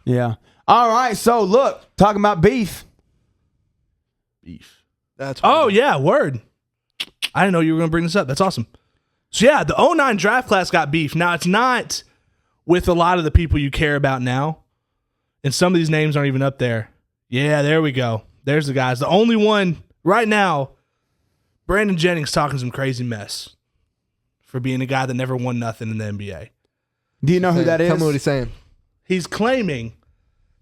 Yeah. All right. So look, talking about beef. That's yeah, word. I didn't know you were going to bring this up. That's awesome. So yeah, the 09 draft class got beef. Now it's not with a lot of the people you care about now, and some of these names aren't even up there. Yeah, there we go. There's the guys. The only one right now, Brandon Jennings talking some crazy mess for being a guy that never won nothing in the NBA. Do you know who that is? Tell me what he's saying. He's claiming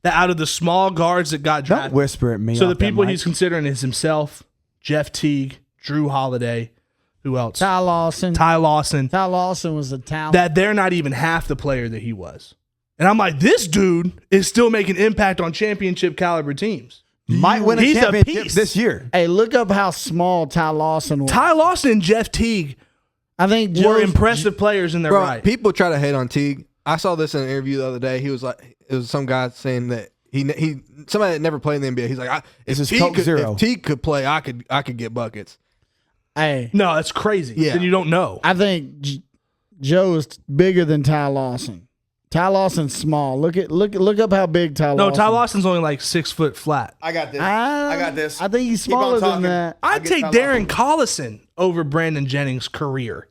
that out of the small guards that got drafted, Don't whisper at me. so off the that people mic. he's considering is himself, Jeff Teague, Drew Holiday, who else? Ty Lawson. Ty Lawson. Ty Lawson was a talent. That they're not even half the player that he was. And I'm like, this dude is still making impact on championship caliber teams. might win a He's a championship piece. this year. Hey, look up how small Ty Lawson was. Ty Lawson and Jeff Teague I think were Joe's- impressive players in their Bro, right. people try to hate on Teague. I saw this in an interview the other day. He was like, it was some guy saying that he somebody that never played in the NBA. He's like, This is Coke Zero. if Teague could play, I could get buckets. Hey, No, that's crazy. Yeah. Then you don't know. I think Joe is bigger than Ty Lawson. Ty Lawson's small. Look up how big Ty No, Lawson. Ty Lawson's only like 6 foot flat. I got this. I got this. I think he's Keep on smaller than talking. that. I'd get take Ty Darren Collison over Brandon Jennings' career.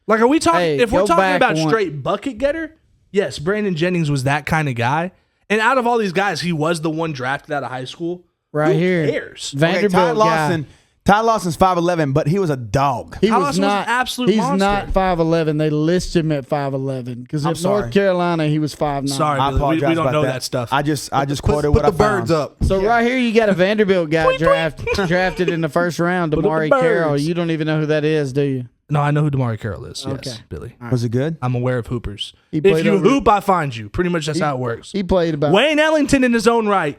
Like, are we talking? Hey, if we're go talking back about one. straight bucket getter, yes, Brandon Jennings was that kind of guy. And out of all these guys, he was the one drafted out of high school. Right Who here. cares? Vanderbilt guy. Ty Lawson's 5'11", but he was a dog. He Ty was Lawson was not an absolute He's monster. not 5'11". They list him at 5'11" because I'm in sorry. North Carolina he was 5'9". Sorry, I Billy, apologize we don't about know that stuff. I just quoted Put what the I found. birds up. So right here you got a Vanderbilt guy drafted in the first round, Put up the Damari birds. Carroll. You don't even know who that is, do you? No, I know who DeMar Carroll is. Yes, Okay. Billy. Was it good? I'm aware of hoopers. He If played you over- hoop, I find you. Pretty much that's how it works. He played about Wayne Ellington in his own right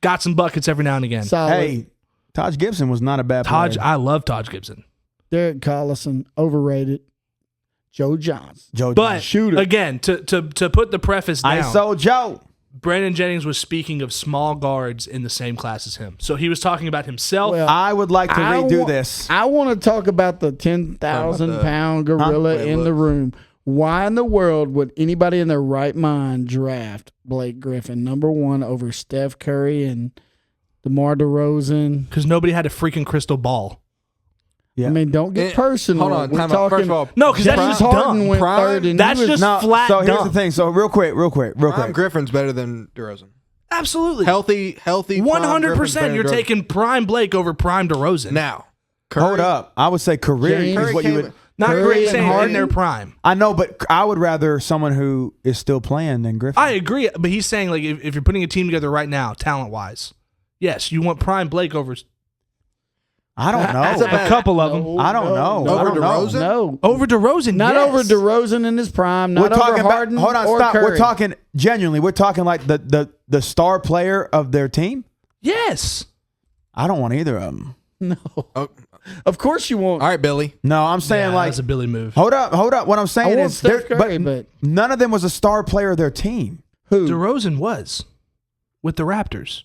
got some buckets every now and again. solid. Hey, Taj Gibson was not a bad Taj, player. I love Taj Gibson. Derek Collison, overrated. Joe Johnson. Joe But Shooter. again, to put the preface down, ISO Joe. Brandon Jennings was speaking of small guards in the same class as him. So he was talking about himself. Well, I would like to I redo wa- this. I want to talk about the 10,000-pound gorilla Wait, in look. the room. Why in the world would anybody in their right mind draft Blake Griffin #1 over Steph Curry and DeMar DeRozan? Because nobody had a freaking crystal ball. Yeah. I mean, don't get personal. Hold on, We're time out. First talking. of all, No, because that's James just Harden dumb. went Prime- third, and That's he was, just No, flat so here's dumb. the thing. So real quick. Prime Griffin's better than DeRozan. Absolutely. Healthy. 100% you're taking prime Blake over prime DeRozan. now. Curry, Hold up. I would say career James- is what you would. Not Curry great and saying in Harden. their prime. I know, but I would rather someone who is still playing than Griffin. I agree, but he's saying like if you're putting a team together right now, talent-wise, yes, you want prime Blake over I don't That's know. a couple of them. I don't know. I Over don't know. DeRozan? No, Over DeRozan, not yes. over DeRozan in his prime. We're Not over talking Harden. about. Hold on, or stop. Curry. We're talking genuinely. We're talking like the star player of their team. Yes. I don't want either of them. No, Oh, of course you won't. all right, Billy. No, I'm saying Yeah, like. that's a Billy move. Hold up. What I'm I saying want is, Steph they're- Curry, but none of them was a star player of their team. who? DeRozan was with the Raptors.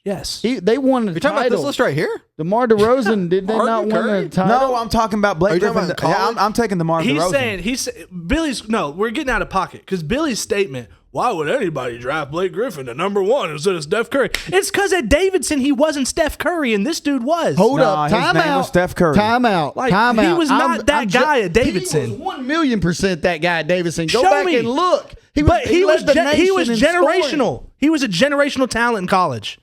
Yes. They won a You're talking about this title. list right here? DeMar DeRozan, did they Harden, not win Curry? a title? No, I'm talking about Blake Are you talking Griffin. about in Yeah, college? I'm taking DeMar He's DeRozan. saying Billy's no, we're getting out of pocket because Billy's statement. Why would anybody draft Blake Griffin to #1 instead of Steph Curry? It's because at Davidson he wasn't Steph Curry and this dude was. Hold Nah, up. his Time name out. was Steph Curry. Time out. Like, Time he out. was not that guy at Davidson. He was 1,000,000% that guy at Davidson. Go Show back me. and look. He was led the nation in generational. scoring. He was a generational talent in college.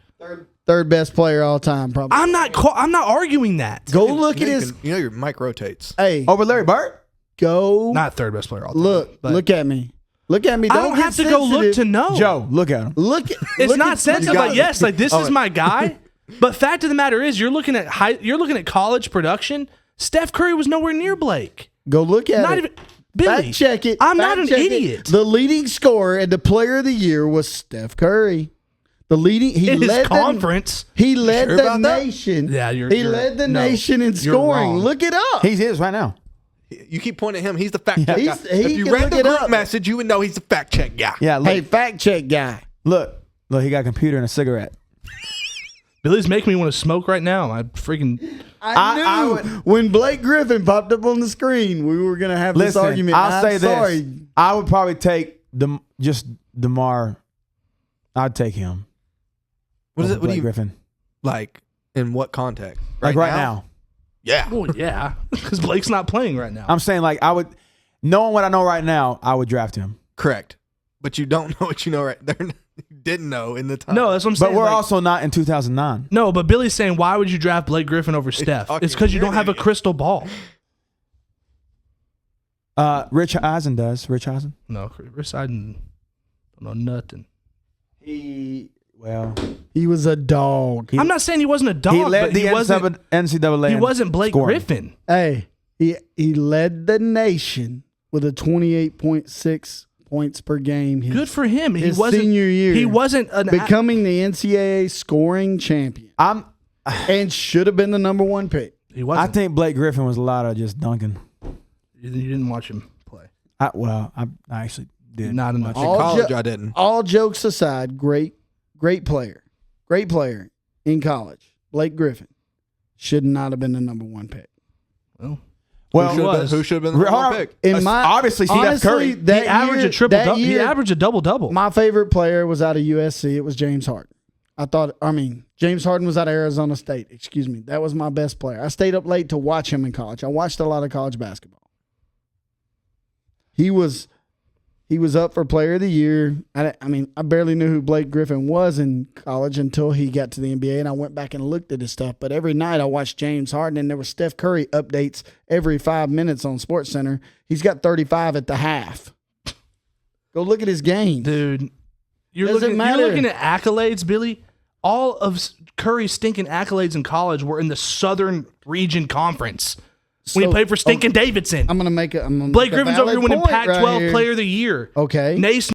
Third best player all time, probably. I'm not arguing that. Go look at his. You know your mic rotates. Hey, Over Larry Bird? go Not third best player all time. look. but Look at me. Look at me. I Don't don't get have to go look sensitive. to know. Joe, look at him. Look. It's look not at- sensitive, you but got- yes, like this is my guy. But fact of the matter is, you're looking at college production. Steph Curry was nowhere near Blake. Go look at Not it. even Billy. Fact check it. I'm Fact not an check it. idiot. The leading scorer and the player of the year was Steph Curry. The leading he in his led conference. He led sure the about that? nation. Yeah, he you're- led the no, nation in you're scoring. wrong. Look it up. He's his right now. You keep pointing at him. He's the fact check guy. He's- he If you can read look the it group up. message, you would know he's the fact check guy. Yeah, look. Hey, fact check guy. Look, he got a computer and a cigarette. Billy's making me want to smoke right now. I freaking I knew when Blake Griffin popped up on the screen, we were going to have this Listen, argument. I'll I'm say sorry. this. I would probably take just DeMar I'd take him. What is over it? What do Blake you Griffin? like? In what context? Like right now. Yeah. Well, yeah, because Blake's not playing right now. I'm saying like I would, knowing what I know right now, I would draft him. Correct. But you don't know what you know right there. You didn't know in the time. No, that's what I'm saying. But we're like- also not in 2009. No, but Billy's saying, why would you draft Blake Griffin over Steph? fucking It's because you don't have a idiot. crystal ball. Rich Eisen does. Rich Eisen. No, Chris, I don't know nothing. He was a dog. I'm not saying he wasn't a dog, he led but the he wasn't. NCAA. He in wasn't Blake scoring. Griffin. Hey, he led the nation with a 28.6 points per game. Good for him. He his wasn't. senior year. He wasn't an. becoming the NCAA scoring champion and should have been the number one pick. He I wasn't. think Blake Griffin was a lot of just dunking. You didn't watch him play. I actually did. Not enough. In All college, jo- I didn't. All jokes aside, great player in college. Blake Griffin should not have been the number one pick. Well, Who should have been the number one pick? In my obviously Steph honestly, Curry. He that averaged year, a triple. that He year, averaged a double. My favorite player was out of USC. It was James Harden. James Harden was out of Arizona State. Excuse me. That was my best player. I stayed up late to watch him in college. I watched a lot of college basketball. He was up for player of the year. I barely knew who Blake Griffin was in college until he got to the NBA, and I went back and looked at his stuff. But every night I watched James Harden, and there were Steph Curry updates every 5 minutes on SportsCenter. He's got 35 at the half. Go look at his game. Dude, you're Doesn't matter. looking at accolades, Billy. All of Curry's stinking accolades in college were in the Southern Region Conference when he So, played for stinking Davidson. I'm gonna make it. Blake Griffin's over here winning Pac-12 Player of the Year. Okay. Nace.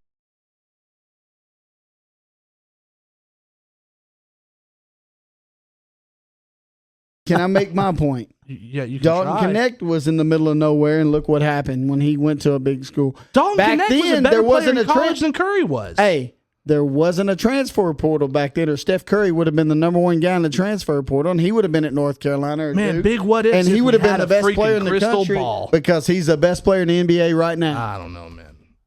Can I make my point? Yeah, you can Dalton try. Connect was in the middle of nowhere, and look what happened when he went to a big school. Dalton Back Connect was a then, better there player wasn't in a college than Curry was. Hey, there wasn't a transfer portal back then, or Steph Curry would have been the number one guy in the transfer portal, and he would have been at North Carolina. Or Man, Duke, big what ifs and if he we would have been had the a best freaking player in the crystal country ball. because he's the best player in the NBA right now. I don't know, man.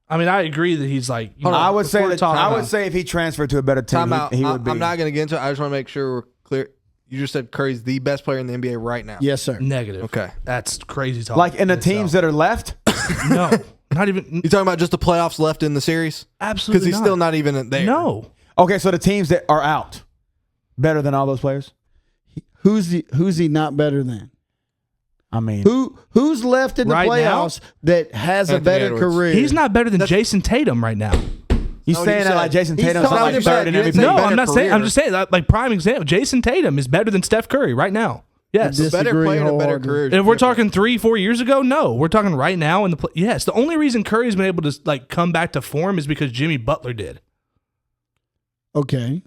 I mean, I agree that he's like. You know, I would say before that. talking I about- would say if he transferred to a better team, Time out. he would be. I'm not going to get into it. I just want to make sure we're clear. You just said Curry's the best player in the NBA right now. Yes, sir. negative. Okay. That's crazy talk. like in the teams that are left. No, not even. You talking about just the playoffs left in the series? Absolutely, Because he's still not even there. No, Okay, so the teams that are out better than all those players. Who's he not better than? I mean, Who's left in the Right now? playoffs that has a Anthony better Edwards. career? he's not better than Jason Tatum right now. you No, saying you that said- like Jason he's Tatum's talking like about- third in you didn't MVP? say No, better I'm not saying. I'm career. just saying that, like prime example. Jason Tatum is better than Steph Curry right now. Yes. Dis- Better Disagree player and a better wholeheartedly. career. is If we're different. talking 3-4 years ago, no. We're talking right now in the yes. The only reason Curry's been able to like come back to form is because Jimmy Butler did. Okay.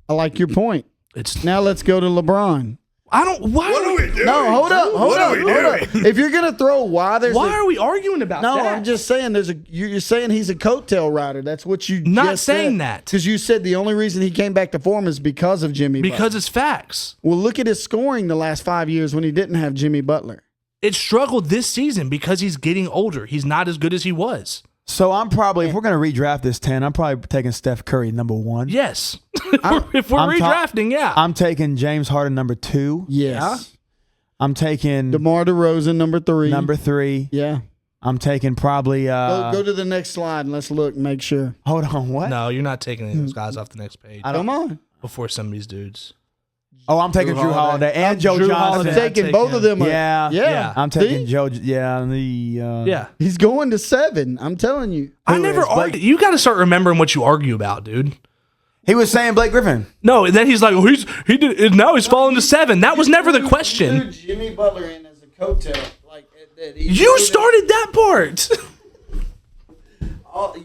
I like your point. It's Now let's go to LeBron. I don't. Why? What are we doing? No, hold up. If you're gonna throw Why are we arguing about no, that? I'm just saying you're saying he's a coattail rider. That's what you Not just saying said. that. Because you said the only reason he came back to form is because of Jimmy Butler. because it's facts. Well, look at his scoring the last 5 years when he didn't have Jimmy Butler. It struggled this season because he's getting older. He's not as good as he was. So I'm probably, if we're gonna redraft this 10, I'm probably taking Steph Curry number 1. Yes. if we're I'm redrafting, yeah. I'm taking James Harden number 2. Yes. I'm taking DeMar DeRozan, number 3. number 3. Yeah. I'm taking probably. Go to the next slide and let's look and make sure. Hold on, what? No, you're not taking any of those guys off the next page I don't- Come on. before some of these dudes. Oh, I'm taking Drew Drew Holiday. Holiday and Joe Drew Johnson. I'm Holiday. taking take both him. of them. Yeah. Yeah. I'm taking See? Joe. Yeah, Yeah. He's going to 7. I'm telling you. I Who never is Blake? argue. You got to start remembering what you argue about, dude. He was saying Blake Griffin. No, and then he's like, well, he did. Now he's falling to 7. That was never the question. Jimmy Butler in as a coattail. You started that part.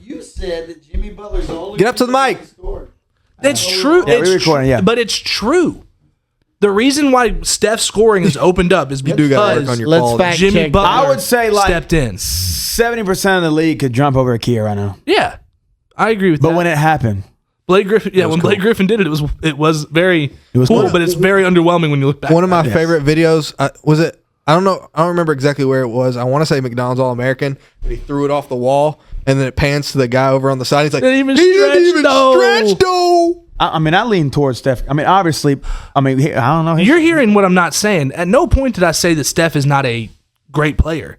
You said that Jimmy Butler's the only. Get up to the mic. That's true. Yeah, It's we're recording, yeah. But it's true. The reason why Steph's scoring is opened up is do gotta work because on your Let's quality. fact Jimmy check. Butler I would say like stepped in. 70% of the league could jump over a Kia right now. Yeah, I agree with But that. when it happened, Blake Griffin, yeah, when cool. Blake Griffin did it, it was very was cool, cool. but it's very underwhelming when you look back. One of my Yes. favorite videos was it. I don't know. I don't remember exactly where it was. I want to say McDonald's All American. And he threw it off the wall, and then it pans to the guy over on the side. He's like, Didn't even he didn't even stretch, stretch, though. I mean, I lean towards Steph. I mean, obviously, I don't know. You're hearing what I'm not saying. At no point did I say that Steph is not a great player.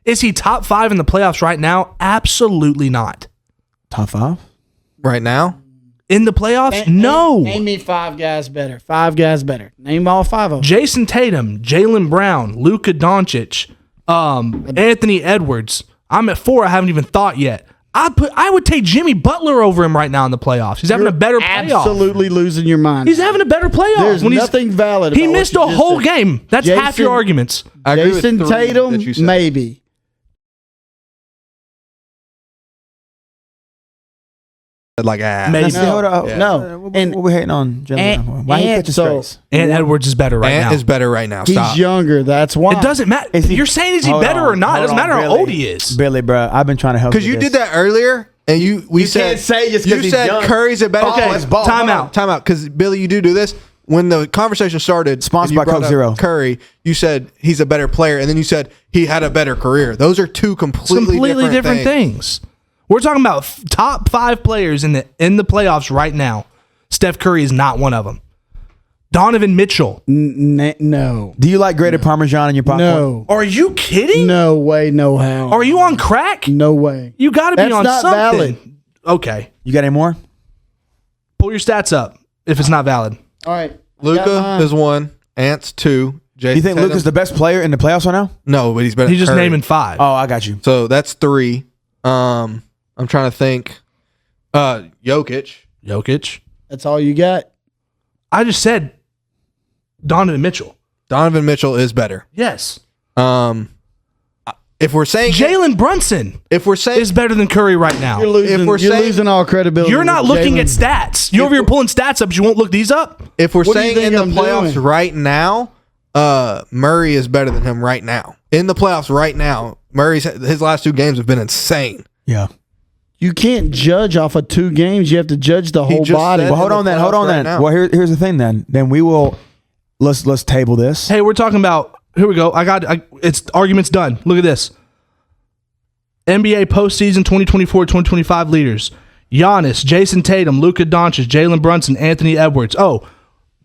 Is he top 5 in the playoffs right now? Absolutely not. Top 5? Right now? In the playoffs? No. Name me 5 guys better. 5 guys better. Name all 5 of them. Jason Tatum, Jaylen Brown, Luka Doncic, Anthony Edwards. I'm at 4. I haven't even thought yet. I would take Jimmy Butler over him right now in the playoffs. He's having a better playoff. Absolutely losing your mind. He's having a better playoff. There's nothing valid about He missed a what you just whole said. game. That's half your arguments. I agree with Jason 3 Tatum, that you said. maybe. Like, Maybe. See, hold on. Yeah. No. What And we hating on? Jalen? Why he and catching so- strays? And Edwards is better right Ant now. is better right now. he's Stop. younger. That's why. It doesn't matter. Is he- You're saying is he Hold better on, or not? It hold doesn't on, matter how Billy. old he is. Billy, bro, I've been trying to help Because you did that earlier, and we You said can't say just 'cause you he's said young. Curry's a better. Okay, let's ball. time Hold on. out. Time out, because Billy, you do this. When the conversation started, Sponsored and you by brought Coke up Zero. Curry, you said he's a better player, and then you said he had a better career. Those are two completely different things. We're talking about top 5 players in the playoffs right now. Steph Curry is not one of them. Donovan Mitchell. No. Do you like grated Parmesan in your popcorn? No. Are you kidding? No way, no how. Are you on crack? No way. You got to be That's on not something. valid. Okay. You got any more? Pull your stats up if it's not valid. All right. Got Luka mine. is 1, Ant's 2. Jason Do you think Tatum- Luka's the best player in the playoffs right now? No, but he's better. He's than just Curry. naming 5. Oh, I got you. So that's 3. I'm trying to think. Jokic. That's all you got? I just said Donovan Mitchell. Donovan Mitchell is better. Yes. If we're saying Jalen Brunson is better than Curry right now. You're losing, we're you're saying- losing all credibility. You're not with looking at Jalen. stats. You're over here pulling stats up, but you won't look these up? if we're What do you saying think in the I'm playoffs doing? right now, Murray is better than him right now. In the playoffs right now, his last 2 games have been insane. Yeah. You can't judge off of 2 games. You have to judge the whole just body. said- Well, hold in on the then. Hold playoffs on right then. now. Well, here's the thing then. Then we will let's table this. Hey, we're talking about, here we go. It's arguments done. Look at this. NBA postseason 2024-2025 leaders. Giannis, Jason Tatum, Luka Doncic, Jalen Brunson, Anthony Edwards. Oh,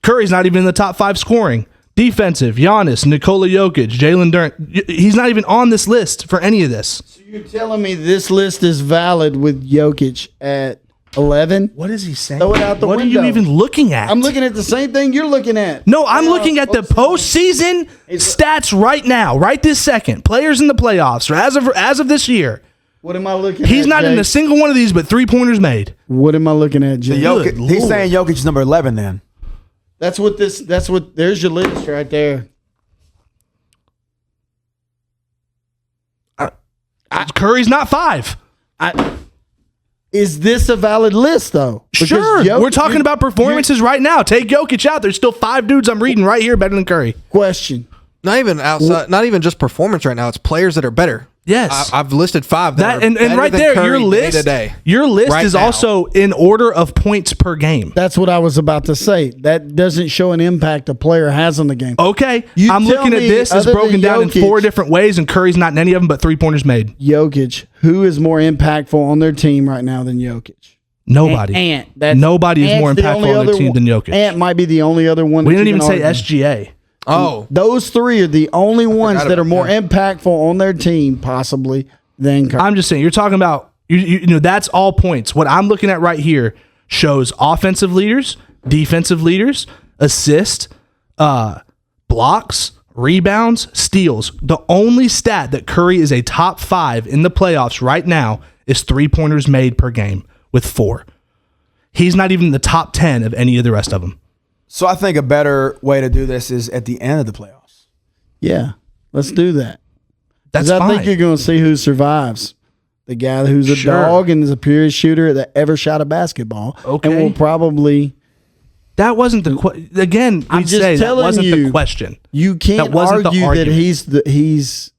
Curry's not even in the top 5 scoring. Defensive, Giannis, Nikola Jokic, Jalen Durant. He's not even on this list for any of this. So you're telling me this list is valid with Jokic at 11? What is he saying? Throw it out the what window. are you even looking at? I'm looking at the same thing you're looking at. No, I'm looking at the postseason stats right now, right this second. Players in the playoffs, or as of this year. What am I looking at? He's not in Jake? a single one of these, but 3-pointers made. What am I looking at, Jay? Good He's Lord. saying Jokic is number 11 then. That's what there's your list right there. Curry's not 5. Is this a valid list though? Because Sure. Jokic- We're talking about performances right now. Take Jokic out. There's still 5 dudes I'm reading right here better than Curry. Question. Not even outside. Not even just performance right now. It's players that are better. Yes. I've listed 5 That are and better right than there, Curry your list day-to-day. Your list Right is now. also in order of points per game. That's what I was about to say. That doesn't show an impact a player has on the game. Okay. You I'm tell looking at me, this as other broken than down in Jokic- 4 different ways, and Curry's not in any of them but 3-pointers made. Jokic, who is more impactful on their team right now than Jokic? Nobody. Ant. Nobody is more Ant's the impactful only on their other team one- than Jokic. Ant might be the only other one. We that didn't you even can say argue. SGA. Oh, Those 3 are the only ones that are about more him. impactful on their team, possibly, than Curry. I'm just saying, you're talking about, you know, that's all points. What I'm looking at right here shows offensive leaders, defensive leaders, assist, blocks, rebounds, steals. The only stat that Curry is a top 5 in the playoffs right now is 3-pointers made per game with 4. He's not even in the top 10 of any of the rest of them. So I think a better way to do this is at the end of the playoffs. Yeah, let's do that. That's Because I fine. think you're going to see who survives. The guy who's a Sure. dog and is a purest shooter that ever shot a basketball. Okay. And will probably. That wasn't the question. Again, I'm we just say that telling wasn't you. the question. You can't That wasn't the argue that argument. he's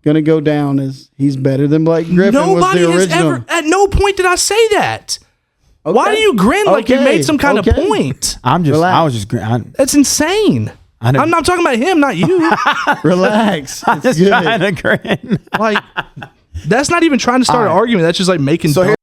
going to go down as he's better than Blake Griffin Nobody was the has original. ever, at no point did I say that. Why do you grin like you Okay. made some kind of Okay. point? Relax. That's insane. I'm not talking about him, not you. Relax. I'm It's just good. trying to grin. Like, That's not even trying to start an All right. argument. That's just like making So